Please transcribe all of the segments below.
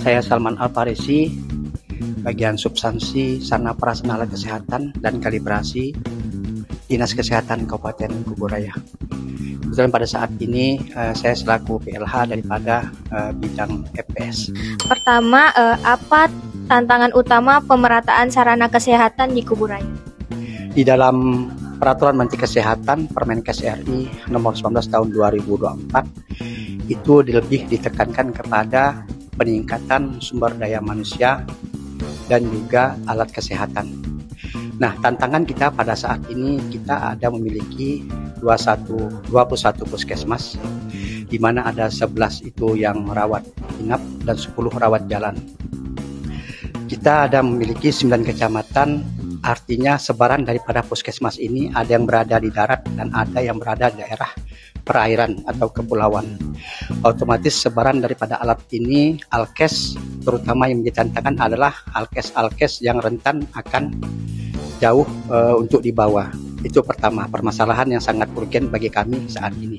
Saya Salman Al-Farisi, bagian substansi sarana prasarana alat kesehatan dan kalibrasi Dinas Kesehatan Kabupaten Kuburaya. Kebetulan pada saat ini saya selaku PLH daripada bidang FPS. Pertama, apa tantangan utama pemerataan sarana kesehatan di Kuburaya? Di dalam Peraturan Menteri Kesehatan Permenkes RI nomor 19 tahun 2024 itu lebih ditekankan kepada peningkatan sumber daya manusia dan juga alat kesehatan. Nah, tantangan kita pada saat ini kita ada memiliki 21 puskesmas, di mana ada 11 itu yang rawat inap dan 10 rawat jalan. Kita ada memiliki 9 kecamatan, artinya sebaran daripada puskesmas ini ada yang berada di darat dan ada yang berada di daerah perairan atau kepulauan. Otomatis sebaran daripada alat ini, alkes, terutama yang menjadi tantangan adalah alkes yang rentan akan jauh untuk dibawa. Itu pertama, permasalahan yang sangat urgen bagi kami saat ini.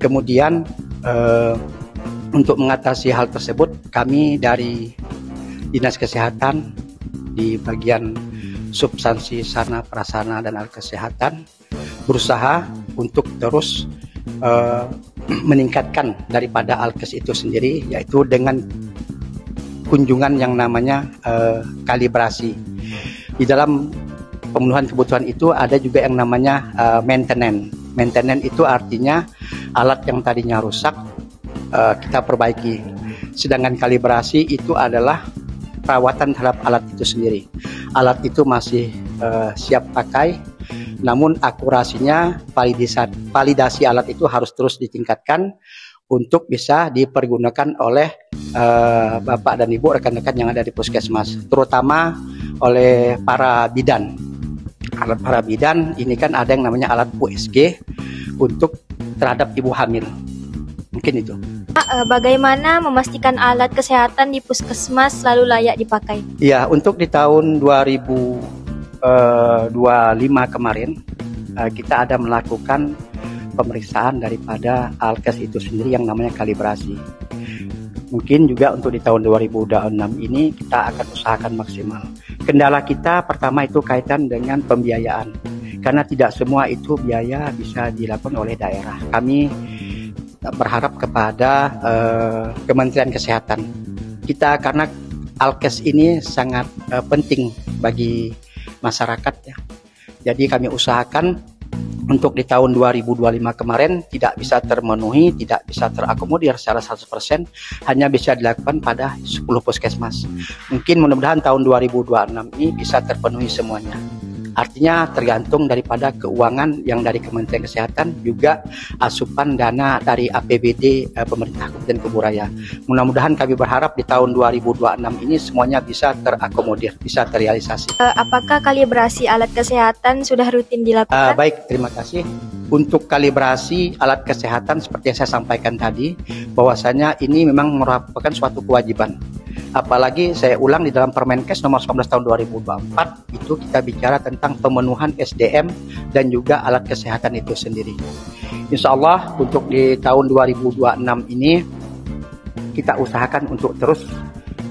Kemudian untuk mengatasi hal tersebut, kami dari Dinas Kesehatan di bagian substansi sarana prasarana dan alat kesehatan berusaha untuk terus meningkatkan daripada alkes itu sendiri, yaitu dengan kunjungan yang namanya kalibrasi. Di dalam pemenuhan kebutuhan itu ada juga yang namanya maintenance. Maintenance itu artinya alat yang tadinya rusak kita perbaiki. Sedangkan kalibrasi itu adalah perawatan terhadap alat itu sendiri. Alat itu masih siap pakai, namun akurasinya, validasi alat itu harus terus ditingkatkan untuk bisa dipergunakan oleh Bapak dan Ibu rekan-rekan yang ada di puskesmas, terutama oleh para bidan. Alat para bidan ini kan ada yang namanya alat USG untuk terhadap ibu hamil. Mungkin itu. Bagaimana memastikan alat kesehatan di puskesmas selalu layak dipakai? Ya, untuk di tahun 2025 kemarin kita ada melakukan pemeriksaan daripada alkes itu sendiri yang namanya kalibrasi. Mungkin juga untuk di tahun 2026 ini kita akan usahakan maksimal. Kendala kita pertama itu kaitan dengan pembiayaan, karena tidak semua itu biaya bisa dilakukan oleh daerah. Kami berharap kepada Kementerian Kesehatan kita, karena alkes ini sangat penting bagi masyarakat ya. Jadi kami usahakan untuk di tahun 2025 kemarin tidak bisa termenuhi, tidak bisa terakomodir secara 100%, hanya bisa dilakukan pada 10 puskesmas. Mungkin mudah-mudahan tahun 2026 ini bisa terpenuhi semuanya. Artinya tergantung daripada keuangan yang dari Kementerian Kesehatan, juga asupan dana dari APBD pemerintah Kabupaten Kuburaya. Mudah-mudahan kami berharap di tahun 2026 ini semuanya bisa terakomodir, bisa terrealisasi. Apakah kalibrasi alat kesehatan sudah rutin dilakukan? Baik, terima kasih. Untuk kalibrasi alat kesehatan seperti yang saya sampaikan tadi, bahwasanya ini memang merupakan suatu kewajiban. Apalagi saya ulang di dalam Permenkes nomor 19 tahun 2024 itu kita bicara tentang pemenuhan SDM dan juga alat kesehatan itu sendiri. Insya Allah untuk di tahun 2026 ini kita usahakan untuk terus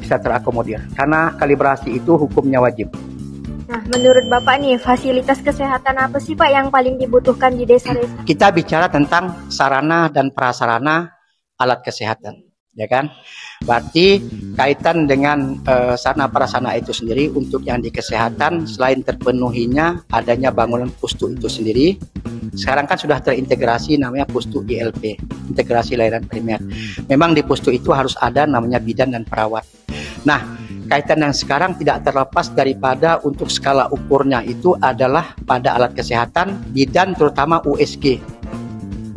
bisa terakomodir, karena kalibrasi itu hukumnya wajib. Nah, menurut Bapak nih, fasilitas kesehatan apa sih Pak yang paling dibutuhkan di desa-desa? Kita bicara tentang sarana dan prasarana alat kesehatan, ya kan? Berarti kaitan dengan sarana prasarana itu sendiri untuk yang di kesehatan, selain terpenuhinya adanya bangunan pustu itu sendiri, sekarang kan sudah terintegrasi namanya pustu ILP, integrasi layanan primer. Memang di pustu itu harus ada namanya bidan dan perawat. Nah, kaitan yang sekarang tidak terlepas daripada untuk skala ukurnya itu adalah pada alat kesehatan, bidan terutama USG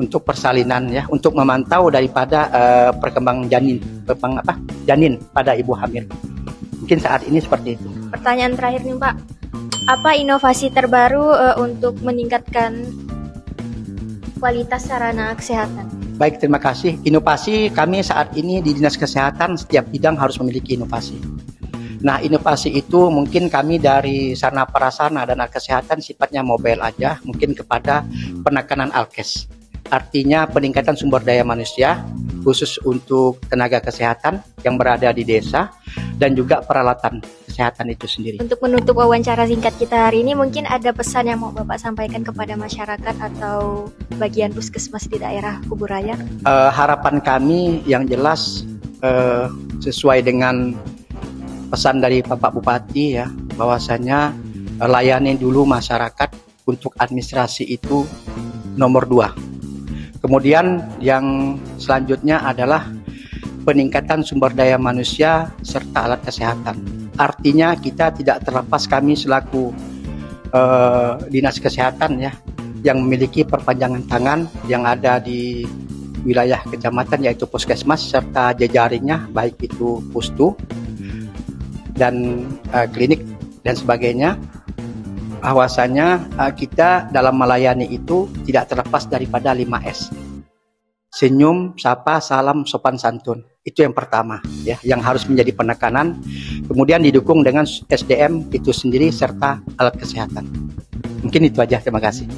untuk persalinan ya, untuk memantau daripada perkembangan janin pada ibu hamil. Mungkin saat ini seperti itu. Pertanyaan terakhir nih Pak, apa inovasi terbaru untuk meningkatkan kualitas sarana kesehatan? Baik, terima kasih. Inovasi kami saat ini di Dinas Kesehatan setiap bidang harus memiliki inovasi. Nah, inovasi itu mungkin kami dari sarana prasarana dan alat kesehatan sifatnya mobile aja, mungkin kepada penekanan alkes. Artinya peningkatan sumber daya manusia khusus untuk tenaga kesehatan yang berada di desa dan juga peralatan kesehatan itu sendiri. Untuk menutup wawancara singkat kita hari ini, mungkin ada pesan yang mau Bapak sampaikan kepada masyarakat atau bagian puskesmas di daerah Kuburaya? Harapan kami yang jelas sesuai dengan pesan dari Bapak Bupati ya, bahwasanya layani dulu masyarakat untuk administrasi itu nomor 2. Kemudian yang selanjutnya adalah peningkatan sumber daya manusia serta alat kesehatan. Artinya kita tidak terlepas, kami selaku dinas kesehatan ya, yang memiliki perpanjangan tangan yang ada di wilayah kecamatan yaitu puskesmas serta jejaringnya, baik itu pustu dan klinik dan sebagainya. Bahwasanya kita dalam melayani itu tidak terlepas daripada 5S. Senyum, sapa, salam, sopan santun. Itu yang pertama ya, yang harus menjadi penekanan. Kemudian didukung dengan SDM itu sendiri serta alat kesehatan. Mungkin itu aja, terima kasih.